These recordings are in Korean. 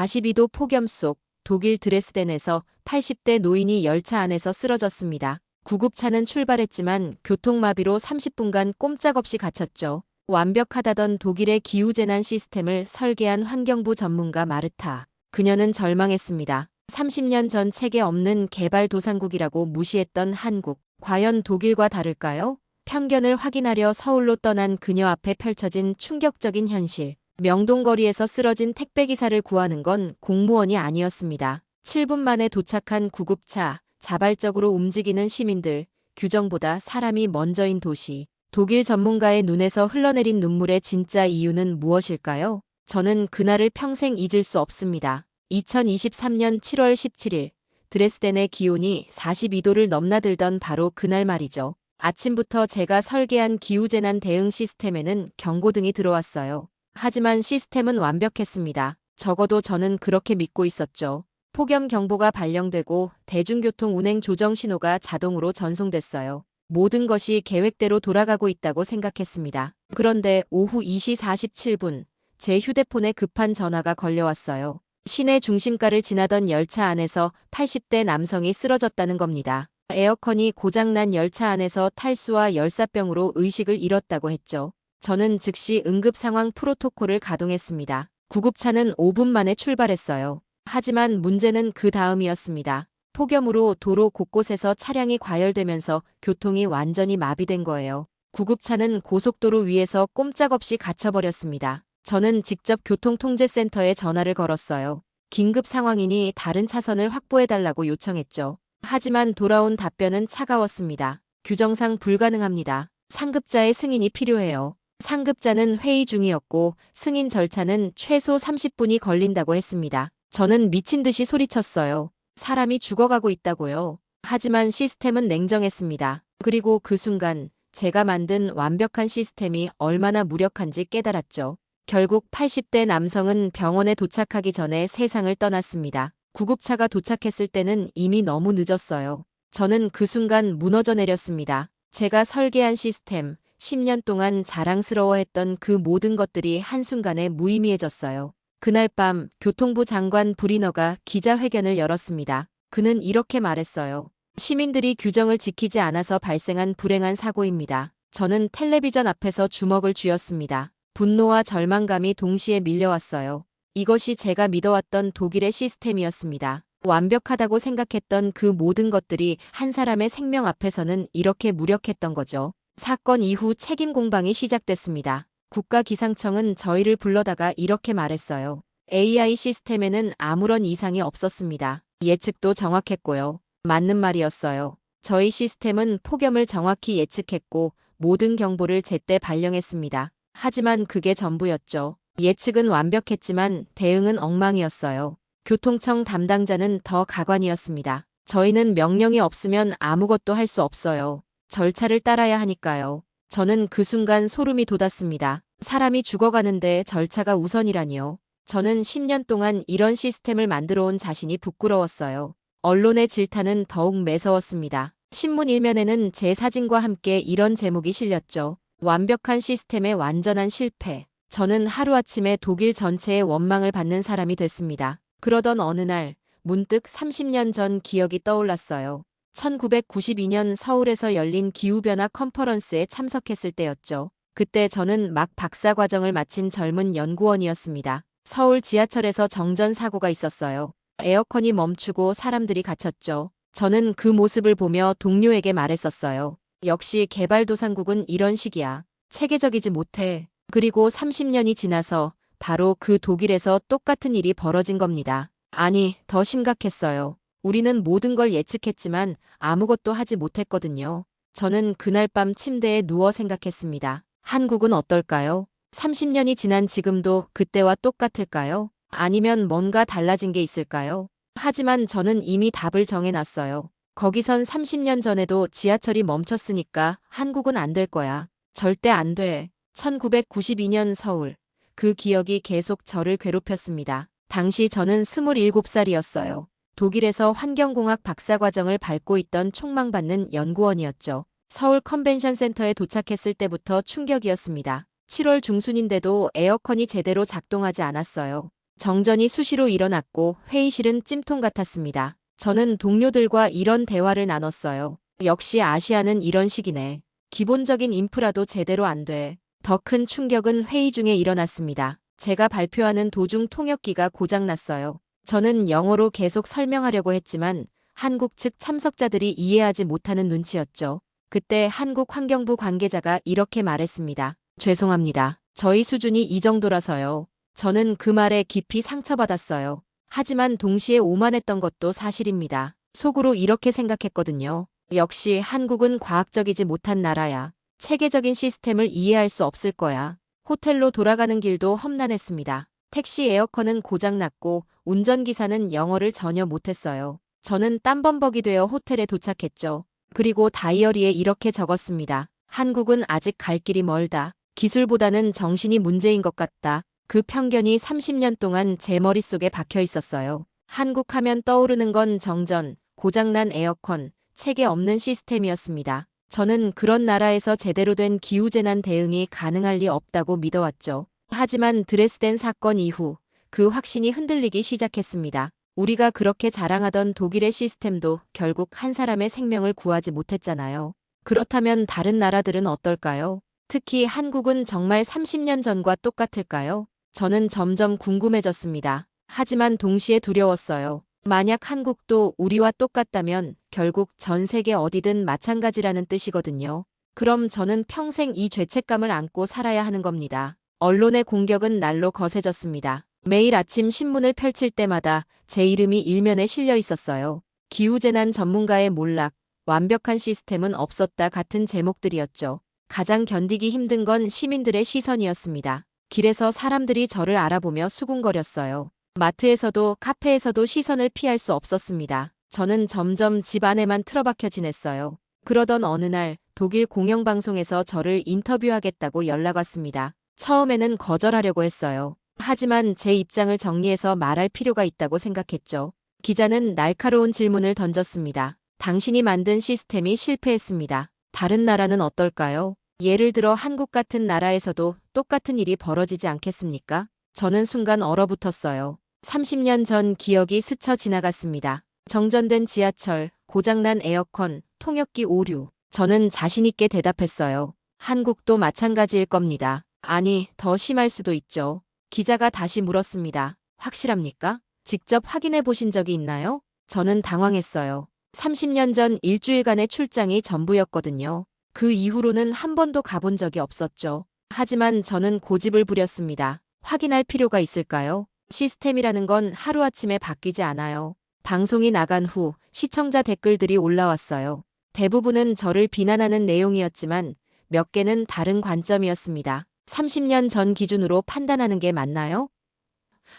42도 폭염 속 독일 드레스덴에서 80대 노인이 열차 안에서 쓰러졌습니다. 구급차는 출발했지만 교통마비로 30분간 꼼짝없이 갇혔죠. 완벽하다던 독일의 기후재난 시스템을 설계한 환경부 전문가 마르타. 그녀는 절망했습니다. 30년 전 책에 없는 개발도상국이라고 무시했던 한국. 과연 독일과 다를까요? 편견을 확인하려 서울로 떠난 그녀 앞에 펼쳐진 충격적인 현실. 명동거리에서 쓰러진 택배기사를 구하는 건 공무원이 아니었습니다. 7분 만에 도착한 구급차, 자발적으로 움직이는 시민들, 규정보다 사람이 먼저인 도시. 독일 전문가의 눈에서 흘러내린 눈물의 진짜 이유는 무엇일까요? 저는 그날을 평생 잊을 수 없습니다. 2023년 7월 17일, 드레스덴의 기온이 42도를 넘나들던 바로 그날 말이죠. 아침부터 제가 설계한 기후재난 대응 시스템에는 경고등이 들어왔어요. 하지만 시스템은 완벽했습니다. 적어도 저는 그렇게 믿고 있었죠. 폭염 경보가 발령되고 대중교통 운행 조정 신호가 자동으로 전송됐어요. 모든 것이 계획대로 돌아가고 있다고 생각했습니다. 그런데 오후 2시 47분, 제 휴대폰에 급한 전화가 걸려왔어요. 시내 중심가를 지나던 열차 안에서 80대 남성이 쓰러졌다는 겁니다. 에어컨이 고장난 열차 안에서 탈수와 열사병으로 의식을 잃었다고 했죠. 저는 즉시 응급상황 프로토콜을 가동했습니다. 구급차는 5분 만에 출발했어요. 하지만 문제는 그 다음이었습니다. 폭염으로 도로 곳곳에서 차량이 과열되면서 교통이 완전히 마비된 거예요. 구급차는 고속도로 위에서 꼼짝없이 갇혀버렸습니다. 저는 직접 교통통제센터에 전화를 걸었어요. 긴급 상황이니 다른 차선을 확보해달라고 요청했죠. 하지만 돌아온 답변은 차가웠습니다. 규정상 불가능합니다. 상급자의 승인이 필요해요. 상급자는 회의 중이었고 승인 절차는 최소 30분이 걸린다고 했습니다. 저는 미친 듯이 소리쳤어요. 사람이 죽어가고 있다고요. 하지만 시스템은 냉정했습니다. 그리고 그 순간 제가 만든 완벽한 시스템이 얼마나 무력한지 깨달았죠. 결국 80대 남성은 병원에 도착하기 전에 세상을 떠났습니다. 구급차가 도착했을 때는 이미 너무 늦었어요. 저는 그 순간 무너져 내렸습니다. 제가 설계한 시스템, 10년 동안 자랑스러워했던 그 모든 것들이 한순간에 무의미해졌어요. 그날 밤 교통부 장관 브리너가 기자회견을 열었습니다. 그는 이렇게 말했어요. 시민들이 규정을 지키지 않아서 발생한 불행한 사고입니다. 저는 텔레비전 앞에서 주먹을 쥐었습니다. 분노와 절망감이 동시에 밀려왔어요. 이것이 제가 믿어왔던 독일의 시스템이었습니다. 완벽하다고 생각했던 그 모든 것들이 한 사람의 생명 앞에서는 이렇게 무력했던 거죠. 사건 이후 책임 공방이 시작됐습니다. 국가기상청은 저희를 불러다가 이렇게 말했어요. AI 시스템에는 아무런 이상이 없었습니다. 예측도 정확했고요. 맞는 말이었어요. 저희 시스템은 폭염을 정확히 예측했고 모든 경보를 제때 발령했습니다. 하지만 그게 전부였죠. 예측은 완벽했지만 대응은 엉망이었어요. 교통청 담당자는 더 가관이었습니다. 저희는 명령이 없으면 아무것도 할 수 없어요. 절차를 따라야 하니까요. 저는 그 순간 소름이 돋았습니다. 사람이 죽어가는데 절차가 우선이라니요. 저는 10년 동안 이런 시스템을 만들어 온 자신이 부끄러웠어요. 언론의 질타는 더욱 매서웠습니다. 신문 일면에는 제 사진과 함께 이런 제목이 실렸죠. 완벽한 시스템의 완전한 실패. 저는 하루아침에 독일 전체의 원망을 받는 사람이 됐습니다. 그러던 어느 날 문득 30년 전 기억이 떠올랐어요. 1992년 서울에서 열린 기후변화 컨퍼런스에 참석했을 때였죠. 그때 저는 막 박사과정을 마친 젊은 연구원이었습니다. 서울 지하철에서 정전 사고가 있었어요. 에어컨이 멈추고 사람들이 갇혔죠. 저는 그 모습을 보며 동료에게 말했었어요. 역시 개발도상국은 이런 식이야. 체계적이지 못해. 그리고 30년이 지나서 바로 그 독일에서 똑같은 일이 벌어진 겁니다. 아니, 더 심각했어요. 우리는 모든 걸 예측했지만 아무것도 하지 못했거든요. 저는 그날 밤 침대에 누워 생각했습니다. 한국은 어떨까요? 30년이 지난 지금도 그때와 똑같을까요? 아니면 뭔가 달라진 게 있을까요? 하지만 저는 이미 답을 정해놨어요. 거기선 30년 전에도 지하철이 멈췄으니까 한국은 안 될 거야. 절대 안 돼. 1992년 서울. 그 기억이 계속 저를 괴롭혔습니다. 당시 저는 27살이었어요. 독일에서 환경공학 박사과정을 밟고 있던 촉망받는 연구원이었죠. 서울 컨벤션 센터에 도착했을 때부터 충격이었습니다. 7월 중순인데도 에어컨이 제대로 작동하지 않았어요. 정전이 수시로 일어났고 회의실은 찜통 같았습니다. 저는 동료들과 이런 대화를 나눴어요. 역시 아시아는 이런 식이네. 기본적인 인프라도 제대로 안 돼. 더 큰 충격은 회의 중에 일어났습니다. 제가 발표하는 도중 통역기가 고장났어요. 저는 영어로 계속 설명하려고 했지만 한국 측 참석자들이 이해하지 못하는 눈치였죠. 그때 한국 환경부 관계자가 이렇게 말했습니다. 죄송합니다. 저희 수준이 이 정도라서요. 저는 그 말에 깊이 상처받았어요. 하지만 동시에 오만했던 것도 사실입니다. 속으로 이렇게 생각했거든요. 역시 한국은 과학적이지 못한 나라야. 체계적인 시스템을 이해할 수 없을 거야. 호텔로 돌아가는 길도 험난했습니다. 택시 에어컨은 고장났고 운전기사는 영어를 전혀 못했어요. 저는 땀범벅이 되어 호텔에 도착했죠. 그리고 다이어리에 이렇게 적었습니다. 한국은 아직 갈 길이 멀다. 기술보다는 정신이 문제인 것 같다. 그 편견이 30년 동안 제 머릿속에 박혀 있었어요. 한국 하면 떠오르는 건 정전, 고장난 에어컨, 체계 없는 시스템이었습니다. 저는 그런 나라에서 제대로 된 기후재난 대응이 가능할 리 없다고 믿어왔죠. 하지만 드레스덴 사건 이후 그 확신이 흔들리기 시작했습니다. 우리가 그렇게 자랑하던 독일의 시스템도 결국 한 사람의 생명을 구하지 못했잖아요. 그렇다면 다른 나라들은 어떨까요? 특히 한국은 정말 30년 전과 똑같을까요? 저는 점점 궁금해졌습니다. 하지만 동시에 두려웠어요. 만약 한국도 우리와 똑같다면 결국 전 세계 어디든 마찬가지라는 뜻이거든요. 그럼 저는 평생 이 죄책감을 안고 살아야 하는 겁니다. 언론의 공격은 날로 거세졌습니다. 매일 아침 신문을 펼칠 때마다 제 이름이 일면에 실려 있었어요. 기후재난 전문가의 몰락, 완벽한 시스템은 없었다 같은 제목들이었죠. 가장 견디기 힘든 건 시민들의 시선이었습니다. 길에서 사람들이 저를 알아보며 수군거렸어요. 마트에서도 카페에서도 시선을 피할 수 없었습니다. 저는 점점 집 안에만 틀어박혀 지냈어요. 그러던 어느 날 독일 공영방송에서 저를 인터뷰하겠다고 연락 왔습니다. 처음에는 거절하려고 했어요. 하지만 제 입장을 정리해서 말할 필요가 있다고 생각했죠. 기자는 날카로운 질문을 던졌습니다. 당신이 만든 시스템이 실패했습니다. 다른 나라는 어떨까요? 예를 들어 한국 같은 나라에서도 똑같은 일이 벌어지지 않겠습니까? 저는 순간 얼어붙었어요. 30년 전 기억이 스쳐 지나갔습니다. 정전된 지하철, 고장난 에어컨, 통역기 오류. 저는 자신있게 대답했어요. 한국도 마찬가지일 겁니다. 아니, 더 심할 수도 있죠. 기자가 다시 물었습니다. 확실합니까? 직접 확인해 보신 적이 있나요? 저는 당황했어요. 30년 전 일주일간의 출장이 전부였거든요. 그 이후로는 한 번도 가본 적이 없었죠. 하지만 저는 고집을 부렸습니다. 확인할 필요가 있을까요? 시스템이라는 건 하루아침에 바뀌지 않아요. 방송이 나간 후 시청자 댓글들이 올라왔어요. 대부분은 저를 비난하는 내용이었지만 몇 개는 다른 관점이었습니다. 30년 전 기준으로 판단하는 게 맞나요?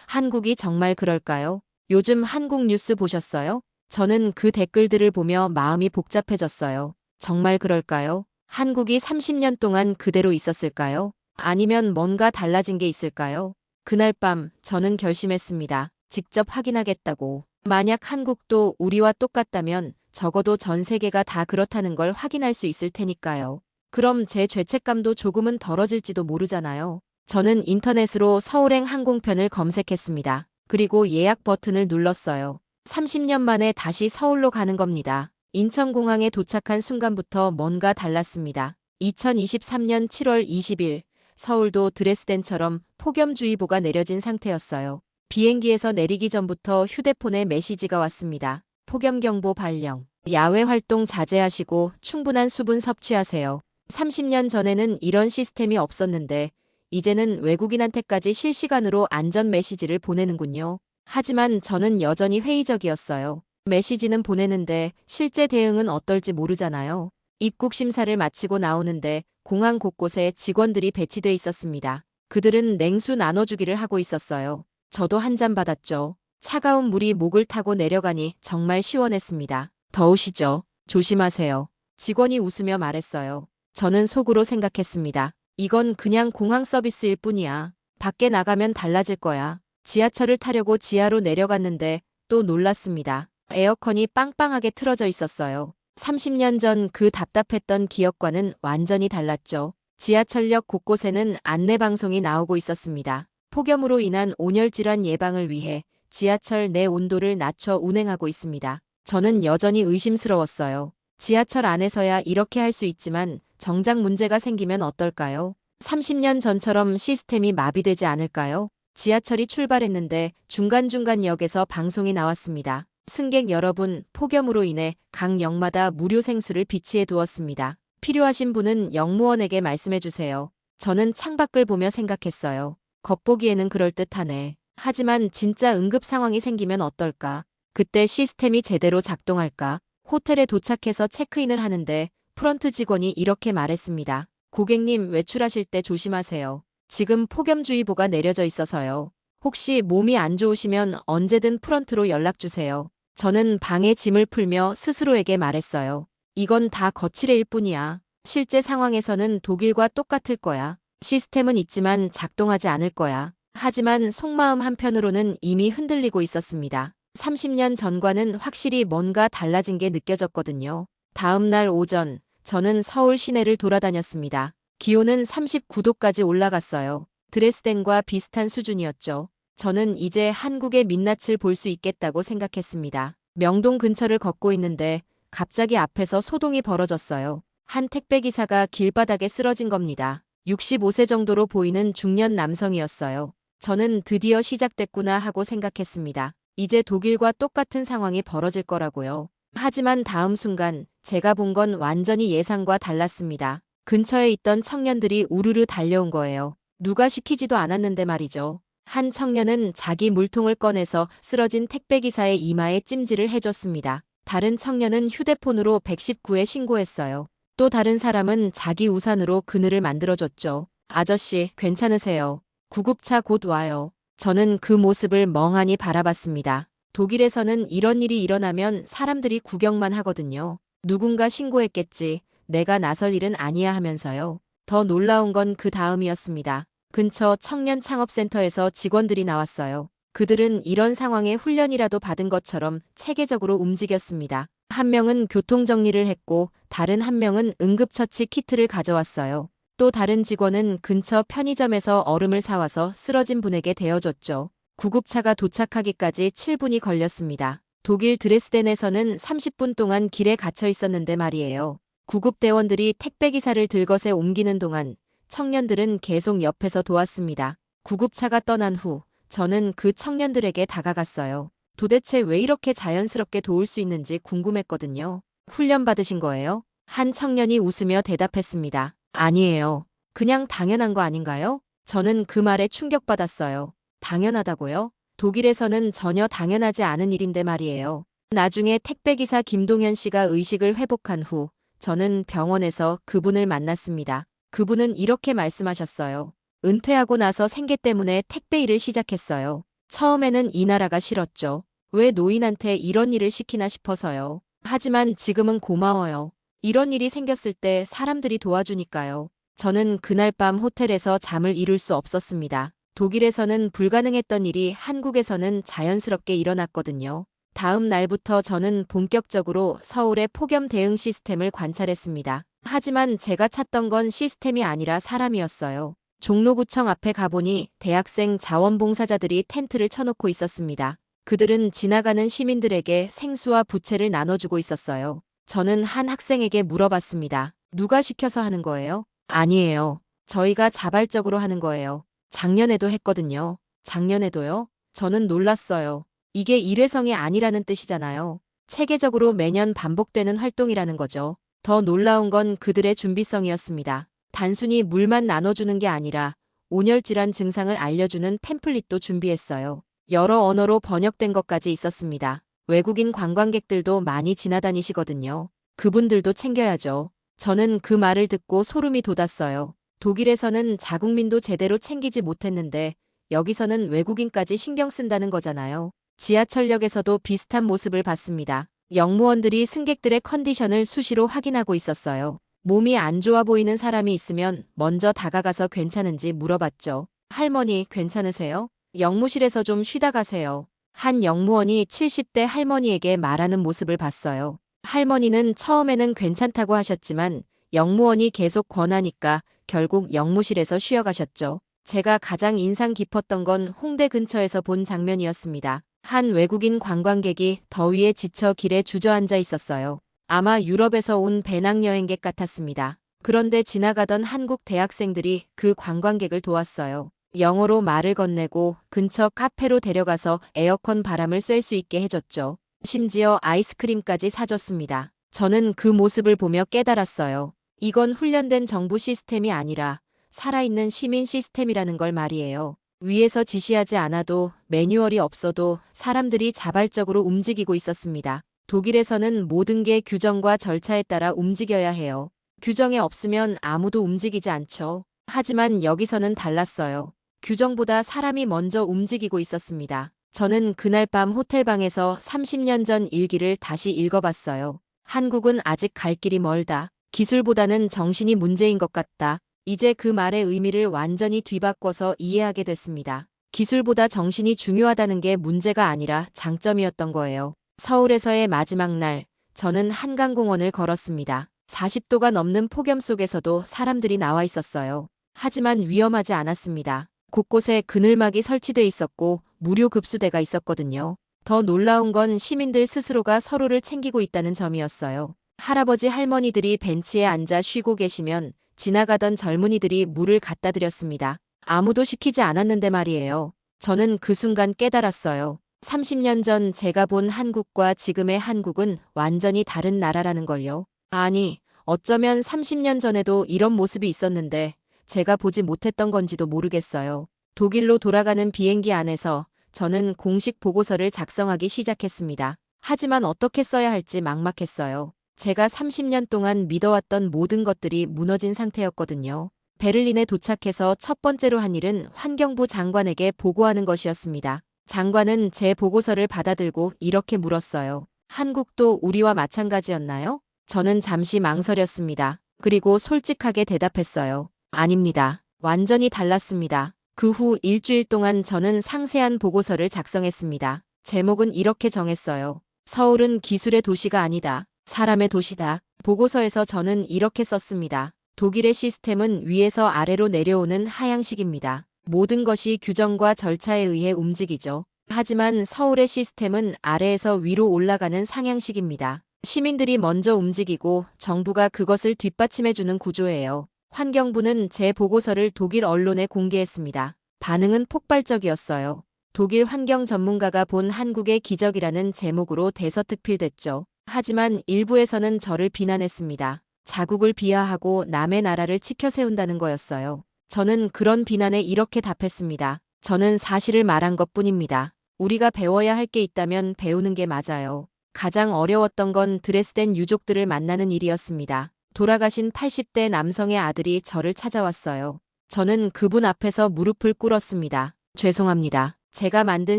한국이 정말 그럴까요? 요즘 한국 뉴스 보셨어요? 저는 그 댓글들을 보며 마음이 복잡해졌어요. 정말 그럴까요? 한국이 30년 동안 그대로 있었을까요? 아니면 뭔가 달라진 게 있을까요? 그날 밤 저는 결심했습니다. 직접 확인하겠다고. 만약 한국도 우리와 똑같다면 적어도 전 세계가 다 그렇다는 걸 확인할 수 있을 테니까요. 그럼 제 죄책감도 조금은 덜어질지도 모르잖아요. 저는 인터넷으로 서울행 항공편을 검색했습니다. 그리고 예약 버튼을 눌렀어요. 30년 만에 다시 서울로 가는 겁니다. 인천공항에 도착한 순간부터 뭔가 달랐습니다. 2023년 7월 20일 서울도 드레스덴처럼 폭염주의보가 내려진 상태였어요. 비행기에서 내리기 전부터 휴대폰에 메시지가 왔습니다. 폭염경보 발령. 야외 활동 자제하시고 충분한 수분 섭취하세요. 30년 전에는 이런 시스템이 없었는데 이제는 외국인한테까지 실시간으로 안전 메시지를 보내는군요. 하지만 저는 여전히 회의적이었어요. 메시지는 보내는데 실제 대응은 어떨지 모르잖아요. 입국 심사를 마치고 나오는데 공항 곳곳에 직원들이 배치돼 있었습니다. 그들은 냉수 나눠주기를 하고 있었어요. 저도 한 잔 받았죠. 차가운 물이 목을 타고 내려가니 정말 시원했습니다. 더우시죠? 조심하세요. 직원이 웃으며 말했어요. 저는 속으로 생각했습니다. 이건 그냥 공항 서비스일 뿐이야. 밖에 나가면 달라질 거야. 지하철을 타려고 지하로 내려갔는데 또 놀랐습니다. 에어컨이 빵빵하게 틀어져 있었어요. 30년 전 그 답답했던 기억과는 완전히 달랐죠. 지하철역 곳곳에는 안내방송이 나오고 있었습니다. 폭염으로 인한 온열 질환 예방을 위해 지하철 내 온도를 낮춰 운행하고 있습니다. 저는 여전히 의심스러웠어요. 지하철 안에서야 이렇게 할 수 있지만 정작 문제가 생기면 어떨까요? 30년 전처럼 시스템이 마비되지 않을까요? 지하철이 출발했는데 중간중간 역에서 방송이 나왔습니다. 승객 여러분, 폭염으로 인해 각 역마다 무료 생수를 비치해 두었습니다. 필요하신 분은 역무원에게 말씀해 주세요. 저는 창밖을 보며 생각했어요. 겉보기에는 그럴듯하네. 하지만 진짜 응급 상황이 생기면 어떨까? 그때 시스템이 제대로 작동할까? 호텔에 도착해서 체크인을 하는데 프런트 직원이 이렇게 말했습니다. 고객님, 외출하실 때 조심하세요. 지금 폭염주의보가 내려져 있어서요. 혹시 몸이 안 좋으시면 언제든 프런트로 연락주세요. 저는 방에 짐을 풀며 스스로에게 말했어요. 이건 다 거칠애일 뿐이야. 실제 상황에서는 독일과 똑같을 거야. 시스템은 있지만 작동하지 않을 거야. 하지만 속마음 한편으로는 이미 흔들리고 있었습니다. 30년 전과는 확실히 뭔가 달라진 게 느껴졌거든요. 다음 날 오전, 저는 서울 시내를 돌아다녔습니다. 기온은 39도까지 올라갔어요. 드레스덴과 비슷한 수준이었죠. 저는 이제 한국의 민낯을 볼 수 있겠다고 생각했습니다. 명동 근처를 걷고 있는데 갑자기 앞에서 소동이 벌어졌어요. 한 택배기사가 길바닥에 쓰러진 겁니다. 65세 정도로 보이는 중년 남성이었어요. 저는 드디어 시작됐구나 하고 생각했습니다. 이제 독일과 똑같은 상황이 벌어질 거라고요. 하지만 다음 순간 제가 본 건 완전히 예상과 달랐습니다. 근처에 있던 청년들이 우르르 달려온 거예요. 누가 시키지도 않았는데 말이죠. 한 청년은 자기 물통을 꺼내서 쓰러진 택배기사의 이마에 찜질을 해줬습니다. 다른 청년은 휴대폰으로 119에 신고했어요. 또 다른 사람은 자기 우산으로 그늘을 만들어줬죠. 아저씨, 괜찮으세요? 구급차 곧 와요. 저는 그 모습을 멍하니 바라봤습니다. 독일에서는 이런 일이 일어나면 사람들이 구경만 하거든요. 누군가 신고했겠지. 내가 나설 일은 아니야 하면서요. 더 놀라운 건 그 다음이었습니다. 근처 청년 창업센터에서 직원들이 나왔어요. 그들은 이런 상황에 훈련이라도 받은 것처럼 체계적으로 움직였습니다. 한 명은 교통정리를 했고 다른 한 명은 응급처치 키트를 가져왔어요. 또 다른 직원은 근처 편의점에서 얼음을 사와서 쓰러진 분에게 데워줬죠. 구급차가 도착하기까지 7분이 걸렸습니다. 독일 드레스덴에서는 30분 동안 길에 갇혀 있었는데 말이에요. 구급대원들이 택배기사를 들것에 옮기는 동안 청년들은 계속 옆에서 도왔습니다. 구급차가 떠난 후 저는 그 청년들에게 다가갔어요. 도대체 왜 이렇게 자연스럽게 도울 수 있는지 궁금했거든요. 훈련 받으신 거예요? 한 청년이 웃으며 대답했습니다. 아니에요. 그냥 당연한 거 아닌가요? 저는 그 말에 충격받았어요. 당연하다고요? 독일에서는 전혀 당연하지 않은 일인데 말이에요. 나중에 택배기사 김동현 씨가 의식을 회복한 후 저는 병원에서 그분을 만났습니다. 그분은 이렇게 말씀하셨어요. 은퇴하고 나서 생계 때문에 택배 일을 시작했어요. 처음에는 이 나라가 싫었죠. 왜 노인한테 이런 일을 시키나 싶어서요. 하지만 지금은 고마워요. 이런 일이 생겼을 때 사람들이 도와주니까요. 저는 그날 밤 호텔에서 잠을 이룰 수 없었습니다. 독일에서는 불가능했던 일이 한국에서는 자연스럽게 일어났거든요. 다음 날부터 저는 본격적으로 서울의 폭염 대응 시스템을 관찰했습니다. 하지만 제가 찾던 건 시스템이 아니라 사람이었어요. 종로구청 앞에 가보니 대학생 자원봉사자들이 텐트를 쳐놓고 있었습니다. 그들은 지나가는 시민들에게 생수와 부채를 나눠주고 있었어요. 저는 한 학생에게 물어봤습니다. 누가 시켜서 하는 거예요? 아니에요. 저희가 자발적으로 하는 거예요. 작년에도 했거든요. 작년에도요? 저는 놀랐어요. 이게 일회성이 아니라는 뜻이잖아요. 체계적으로 매년 반복되는 활동이라는 거죠. 더 놀라운 건 그들의 준비성이었습니다. 단순히 물만 나눠주는 게 아니라 온열질환 증상을 알려주는 팸플릿도 준비했어요. 여러 언어로 번역된 것까지 있었습니다. 외국인 관광객들도 많이 지나다니시거든요. 그분들도 챙겨야죠. 저는 그 말을 듣고 소름이 돋았어요. 독일에서는 자국민도 제대로 챙기지 못했는데 여기서는 외국인까지 신경 쓴다는 거잖아요. 지하철역에서도 비슷한 모습을 봤습니다. 역무원들이 승객들의 컨디션을 수시로 확인하고 있었어요. 몸이 안 좋아 보이는 사람이 있으면 먼저 다가가서 괜찮은지 물어봤죠. 할머니, 괜찮으세요? 역무실에서 좀 쉬다 가세요. 한 역무원이 70대 할머니에게 말하는 모습을 봤어요. 할머니는 처음에는 괜찮다고 하셨지만 역무원이 계속 권하니까 결국 역무실에서 쉬어가셨죠. 제가 가장 인상 깊었던 건 홍대 근처에서 본 장면이었습니다. 한 외국인 관광객이 더위에 지쳐 길에 주저앉아 있었어요. 아마 유럽에서 온 배낭여행객 같았습니다. 그런데 지나가던 한국 대학생들이 그 관광객을 도왔어요. 영어로 말을 건네고 근처 카페로 데려가서 에어컨 바람을 쐴 수 있게 해줬죠. 심지어 아이스크림까지 사줬습니다. 저는 그 모습을 보며 깨달았어요. 이건 훈련된 정부 시스템이 아니라 살아있는 시민 시스템이라는 걸 말이에요. 위에서 지시하지 않아도 매뉴얼이 없어도 사람들이 자발적으로 움직이고 있었습니다. 독일에서는 모든 게 규정과 절차에 따라 움직여야 해요. 규정에 없으면 아무도 움직이지 않죠. 하지만 여기서는 달랐어요. 규정보다 사람이 먼저 움직이고 있었습니다. 저는 그날 밤 호텔방에서 30년 전 일기를 다시 읽어봤어요. 한국은 아직 갈 길이 멀다. 기술보다는 정신이 문제인 것 같다. 이제 그 말의 의미를 완전히 뒤바꿔서 이해하게 됐습니다. 기술보다 정신이 중요하다는 게 문제가 아니라 장점이었던 거예요. 서울에서의 마지막 날, 저는 한강공원을 걸었습니다. 40도가 넘는 폭염 속에서도 사람들이 나와 있었어요. 하지만 위험하지 않았습니다. 곳곳에 그늘막이 설치돼 있었고 무료 급수대가 있었거든요. 더 놀라운 건 시민들 스스로가 서로를 챙기고 있다는 점이었어요. 할아버지 할머니들이 벤치에 앉아 쉬고 계시면 지나가던 젊은이들이 물을 갖다 드렸습니다. 아무도 시키지 않았는데 말이에요. 저는 그 순간 깨달았어요. 30년 전 제가 본 한국과 지금의 한국은 완전히 다른 나라라는 걸요. 아니, 어쩌면 30년 전에도 이런 모습이 있었는데 제가 보지 못했던 건지도 모르겠어요. 독일로 돌아가는 비행기 안에서 저는 공식 보고서를 작성하기 시작했습니다. 하지만 어떻게 써야 할지 막막했어요. 제가 30년 동안 믿어왔던 모든 것들이 무너진 상태였거든요. 베를린에 도착해서 첫 번째로 한 일은 환경부 장관에게 보고하는 것이었습니다. 장관은 제 보고서를 받아들고 이렇게 물었어요. 한국도 우리와 마찬가지였나요? 저는 잠시 망설였습니다. 그리고 솔직하게 대답했어요. 아닙니다. 완전히 달랐습니다. 그 후 일주일 동안 저는 상세한 보고서를 작성했습니다. 제목은 이렇게 정했어요. 서울은 기술의 도시가 아니다. 사람의 도시다. 보고서에서 저는 이렇게 썼습니다. 독일의 시스템은 위에서 아래로 내려오는 하향식입니다. 모든 것이 규정과 절차에 의해 움직이죠. 하지만 서울의 시스템은 아래에서 위로 올라가는 상향식입니다. 시민들이 먼저 움직이고 정부가 그것을 뒷받침해주는 구조예요. 환경부는 제 보고서를 독일 언론에 공개했습니다. 반응은 폭발적이었어요. 독일 환경 전문가가 본 한국의 기적이라는 제목으로 대서특필됐죠. 하지만 일부에서는 저를 비난했습니다. 자국을 비하하고 남의 나라를 치켜 세운다는 거였어요. 저는 그런 비난에 이렇게 답했습니다. 저는 사실을 말한 것뿐입니다. 우리가 배워야 할 게 있다면 배우는 게 맞아요. 가장 어려웠던 건 드레스덴 유족들을 만나는 일이었습니다. 돌아가신 80대 남성의 아들이 저를 찾아왔어요. 저는 그분 앞에서 무릎을 꿇었습니다. 죄송합니다. 제가 만든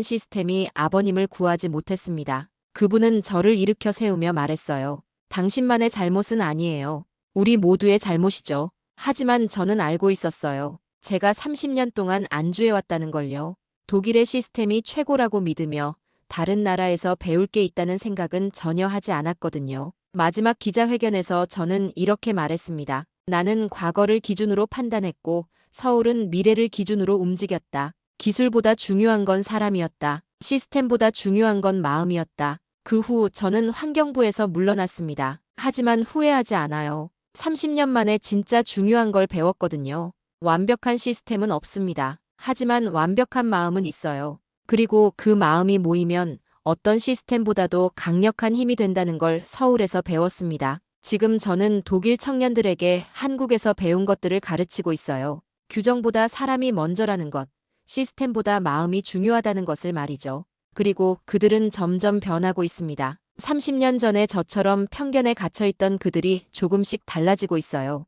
시스템이 아버님을 구하지 못했습니다. 그분은 저를 일으켜 세우며 말했어요. 당신만의 잘못은 아니에요. 우리 모두의 잘못이죠. 하지만 저는 알고 있었어요. 제가 30년 동안 안주해왔다는 걸요. 독일의 시스템이 최고라고 믿으며 다른 나라에서 배울 게 있다는 생각은 전혀 하지 않았거든요. 마지막 기자회견에서 저는 이렇게 말했습니다. 나는 과거를 기준으로 판단했고 서울은 미래를 기준으로 움직였다. 기술보다 중요한 건 사람이었다. 시스템보다 중요한 건 마음이었다. 그 후 저는 환경부에서 물러났습니다. 하지만 후회하지 않아요. 30년 만에 진짜 중요한 걸 배웠거든요. 완벽한 시스템은 없습니다. 하지만 완벽한 마음은 있어요. 그리고 그 마음이 모이면 어떤 시스템보다도 강력한 힘이 된다는 걸 서울에서 배웠습니다. 지금 저는 독일 청년들에게 한국에서 배운 것들을 가르치고 있어요. 규정보다 사람이 먼저라는 것, 시스템보다 마음이 중요하다는 것을 말이죠. 그리고 그들은 점점 변하고 있습니다. 30년 전에 저처럼 편견에 갇혀있던 그들이 조금씩 달라지고 있어요.